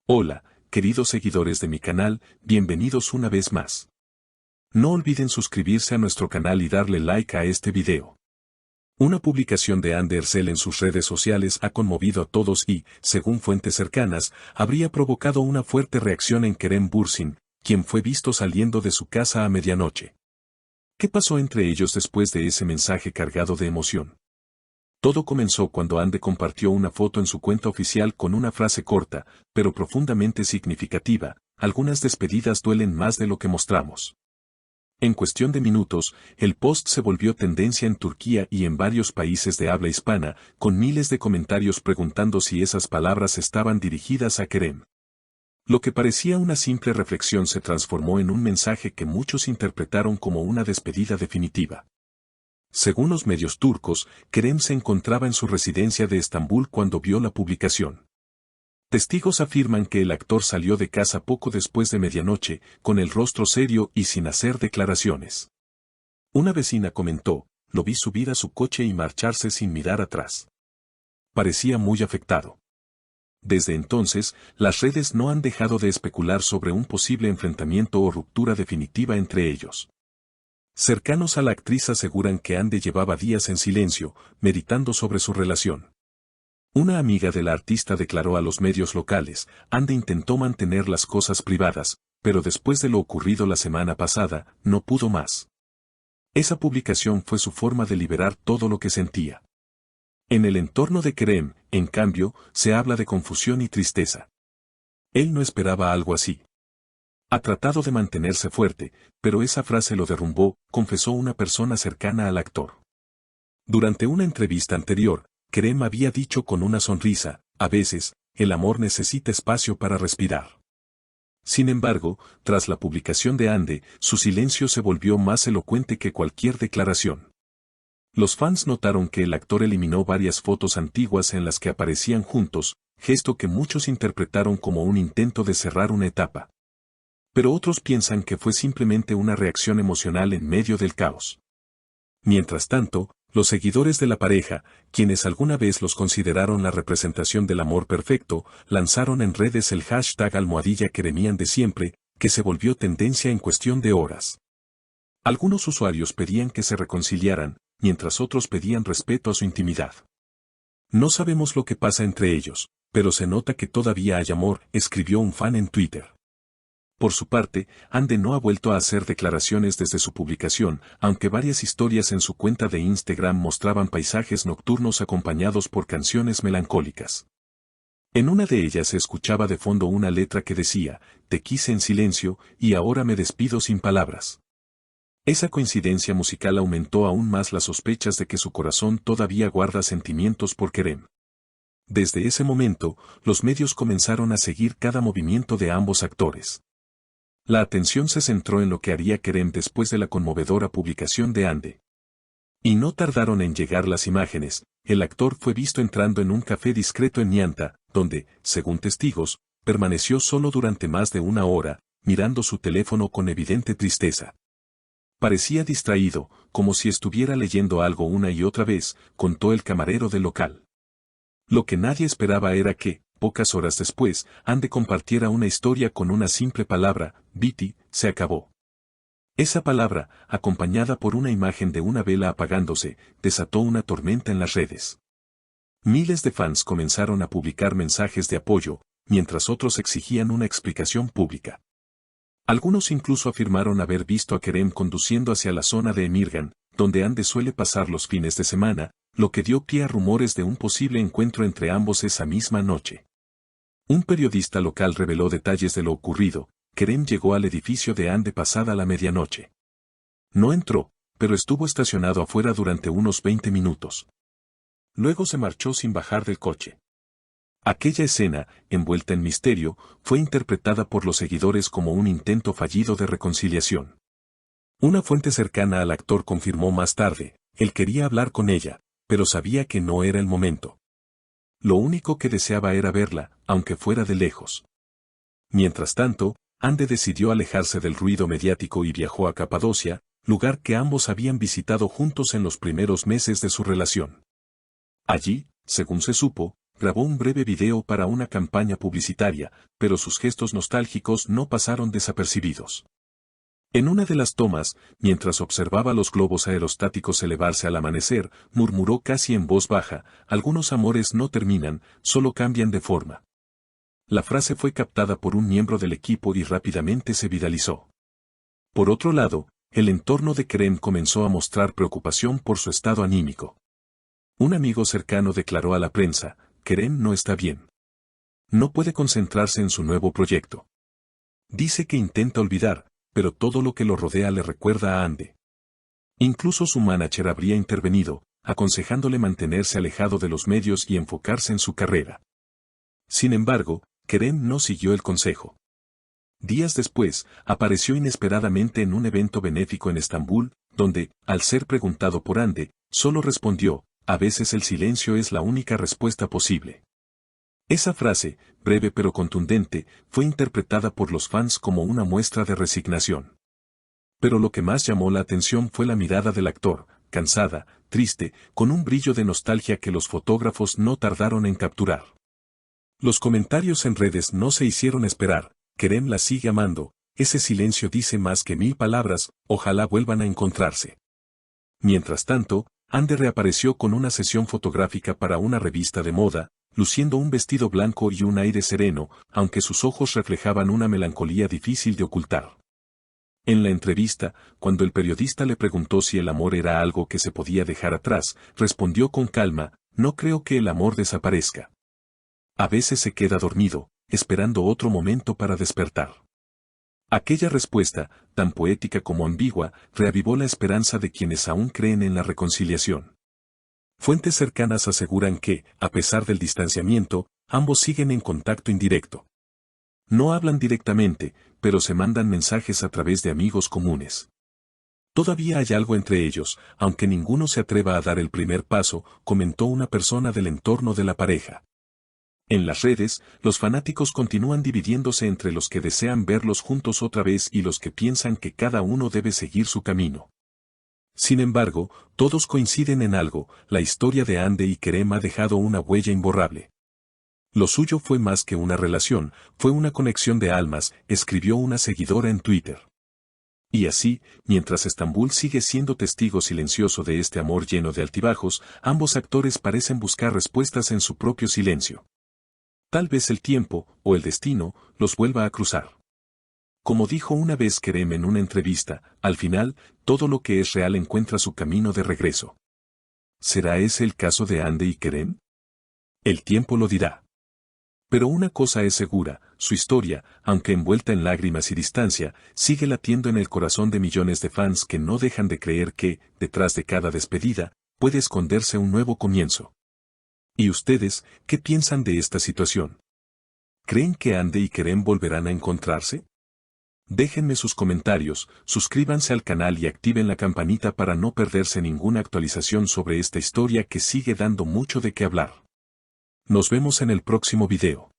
Hola, queridos seguidores de mi canal, bienvenidos una vez más. No olviden suscribirse a nuestro canal y darle like a este video. Una publicación de Anne Derzel en sus redes sociales ha conmovido a todos y, según fuentes cercanas, habría provocado una fuerte reacción en Kerem Bürsin, quien fue visto saliendo de su casa a medianoche. ¿Qué pasó entre ellos después de ese mensaje cargado de emoción? Todo comenzó cuando Anne compartió una foto en su cuenta oficial con una frase corta, pero profundamente significativa: algunas despedidas duelen más de lo que mostramos. En cuestión de minutos, el post se volvió tendencia en Turquía y en varios países de habla hispana, con miles de comentarios preguntando si esas palabras estaban dirigidas a Kerem. Lo que parecía una simple reflexión se transformó en un mensaje que muchos interpretaron como una despedida definitiva. Según los medios turcos, Kerem se encontraba en su residencia de Estambul cuando vio la publicación. Testigos afirman que el actor salió de casa poco después de medianoche, con el rostro serio y sin hacer declaraciones. Una vecina comentó: "Lo vi subir a su coche y marcharse sin mirar atrás. Parecía muy afectado". Desde entonces, las redes no han dejado de especular sobre un posible enfrentamiento o ruptura definitiva entre ellos. Cercanos a la actriz aseguran que Anne llevaba días en silencio, meditando sobre su relación. Una amiga de la artista declaró a los medios locales: "Anne intentó mantener las cosas privadas, pero después de lo ocurrido la semana pasada, no pudo más". Esa publicación fue su forma de liberar todo lo que sentía. En el entorno de Kerem, en cambio, se habla de confusión y tristeza. Él no esperaba algo así. Ha tratado de mantenerse fuerte, pero esa frase lo derrumbó, confesó una persona cercana al actor. Durante una entrevista anterior, Kerem había dicho con una sonrisa: "A veces, el amor necesita espacio para respirar". Sin embargo, tras la publicación de Anne, su silencio se volvió más elocuente que cualquier declaración. Los fans notaron que el actor eliminó varias fotos antiguas en las que aparecían juntos, gesto que muchos interpretaron como un intento de cerrar una etapa. Pero otros piensan que fue simplemente una reacción emocional en medio del caos. Mientras tanto, los seguidores de la pareja, quienes alguna vez los consideraron la representación del amor perfecto, lanzaron en redes el hashtag #Keremian de siempre, que se volvió tendencia en cuestión de horas. Algunos usuarios pedían que se reconciliaran, mientras otros pedían respeto a su intimidad. "No sabemos lo que pasa entre ellos, pero se nota que todavía hay amor", escribió un fan en Twitter. Por su parte, Anne no ha vuelto a hacer declaraciones desde su publicación, aunque varias historias en su cuenta de Instagram mostraban paisajes nocturnos acompañados por canciones melancólicas. En una de ellas se escuchaba de fondo una letra que decía: "Te quise en silencio, y ahora me despido sin palabras". Esa coincidencia musical aumentó aún más las sospechas de que su corazón todavía guarda sentimientos por Kerem. Desde ese momento, los medios comenzaron a seguir cada movimiento de ambos actores. La atención se centró en lo que haría Kerem después de la conmovedora publicación de Anne. Y no tardaron en llegar las imágenes. El actor fue visto entrando en un café discreto en Nianta, donde, según testigos, permaneció solo durante más de una hora, mirando su teléfono con evidente tristeza. Parecía distraído, como si estuviera leyendo algo una y otra vez, contó el camarero del local. Lo que nadie esperaba era que, pocas horas después, Anne compartiera una historia con una simple palabra: "Bitti, se acabó". Esa palabra, acompañada por una imagen de una vela apagándose, desató una tormenta en las redes. Miles de fans comenzaron a publicar mensajes de apoyo, mientras otros exigían una explicación pública. Algunos incluso afirmaron haber visto a Kerem conduciendo hacia la zona de Emirgan, donde Anne suele pasar los fines de semana, lo que dio pie a rumores de un posible encuentro entre ambos esa misma noche. Un periodista local reveló detalles de lo ocurrido: Kerem llegó al edificio de Anne pasada la medianoche. No entró, pero estuvo estacionado afuera durante unos 20 minutos. Luego se marchó sin bajar del coche. Aquella escena, envuelta en misterio, fue interpretada por los seguidores como un intento fallido de reconciliación. Una fuente cercana al actor confirmó más tarde: él quería hablar con ella, pero sabía que no era el momento. Lo único que deseaba era verla, aunque fuera de lejos. Mientras tanto, Anne decidió alejarse del ruido mediático y viajó a Capadocia, lugar que ambos habían visitado juntos en los primeros meses de su relación. Allí, según se supo, grabó un breve video para una campaña publicitaria, pero sus gestos nostálgicos no pasaron desapercibidos. En una de las tomas, mientras observaba los globos aerostáticos elevarse al amanecer, murmuró casi en voz baja: algunos amores no terminan, solo cambian de forma. La frase fue captada por un miembro del equipo y rápidamente se viralizó. Por otro lado, el entorno de Kerem comenzó a mostrar preocupación por su estado anímico. Un amigo cercano declaró a la prensa: Kerem no está bien. No puede concentrarse en su nuevo proyecto. Dice que intenta olvidar, pero todo lo que lo rodea le recuerda a Ande. Incluso su manager habría intervenido, aconsejándole mantenerse alejado de los medios y enfocarse en su carrera. Sin embargo, Kerem no siguió el consejo. Días después, apareció inesperadamente en un evento benéfico en Estambul, donde, al ser preguntado por Ande, solo respondió: a veces el silencio es la única respuesta posible. Esa frase, breve pero contundente, fue interpretada por los fans como una muestra de resignación. Pero lo que más llamó la atención fue la mirada del actor, cansada, triste, con un brillo de nostalgia que los fotógrafos no tardaron en capturar. Los comentarios en redes no se hicieron esperar: Kerem la sigue amando, ese silencio dice más que 1000 palabras, ojalá vuelvan a encontrarse. Mientras tanto, Ande reapareció con una sesión fotográfica para una revista de moda, luciendo un vestido blanco y un aire sereno, aunque sus ojos reflejaban una melancolía difícil de ocultar. En la entrevista, cuando el periodista le preguntó si el amor era algo que se podía dejar atrás, respondió con calma: no creo que el amor desaparezca. A veces se queda dormido, esperando otro momento para despertar. Aquella respuesta, tan poética como ambigua, reavivó la esperanza de quienes aún creen en la reconciliación. Fuentes cercanas aseguran que, a pesar del distanciamiento, ambos siguen en contacto indirecto. No hablan directamente, pero se mandan mensajes a través de amigos comunes. Todavía hay algo entre ellos, aunque ninguno se atreva a dar el primer paso, comentó una persona del entorno de la pareja. En las redes, los fanáticos continúan dividiéndose entre los que desean verlos juntos otra vez y los que piensan que cada uno debe seguir su camino. Sin embargo, todos coinciden en algo: la historia de Ande y Kerem ha dejado una huella imborrable. Lo suyo fue más que una relación, fue una conexión de almas, escribió una seguidora en Twitter. Y así, mientras Estambul sigue siendo testigo silencioso de este amor lleno de altibajos, ambos actores parecen buscar respuestas en su propio silencio. Tal vez el tiempo, o el destino, los vuelva a cruzar. Como dijo una vez Kerem en una entrevista, al final, todo lo que es real encuentra su camino de regreso. ¿Será ese el caso de Ande y Kerem? El tiempo lo dirá. Pero una cosa es segura: su historia, aunque envuelta en lágrimas y distancia, sigue latiendo en el corazón de millones de fans que no dejan de creer que, detrás de cada despedida, puede esconderse un nuevo comienzo. ¿Y ustedes, qué piensan de esta situación? ¿Creen que Ande y Kerem volverán a encontrarse? Déjenme sus comentarios, suscríbanse al canal y activen la campanita para no perderse ninguna actualización sobre esta historia que sigue dando mucho de qué hablar. Nos vemos en el próximo video.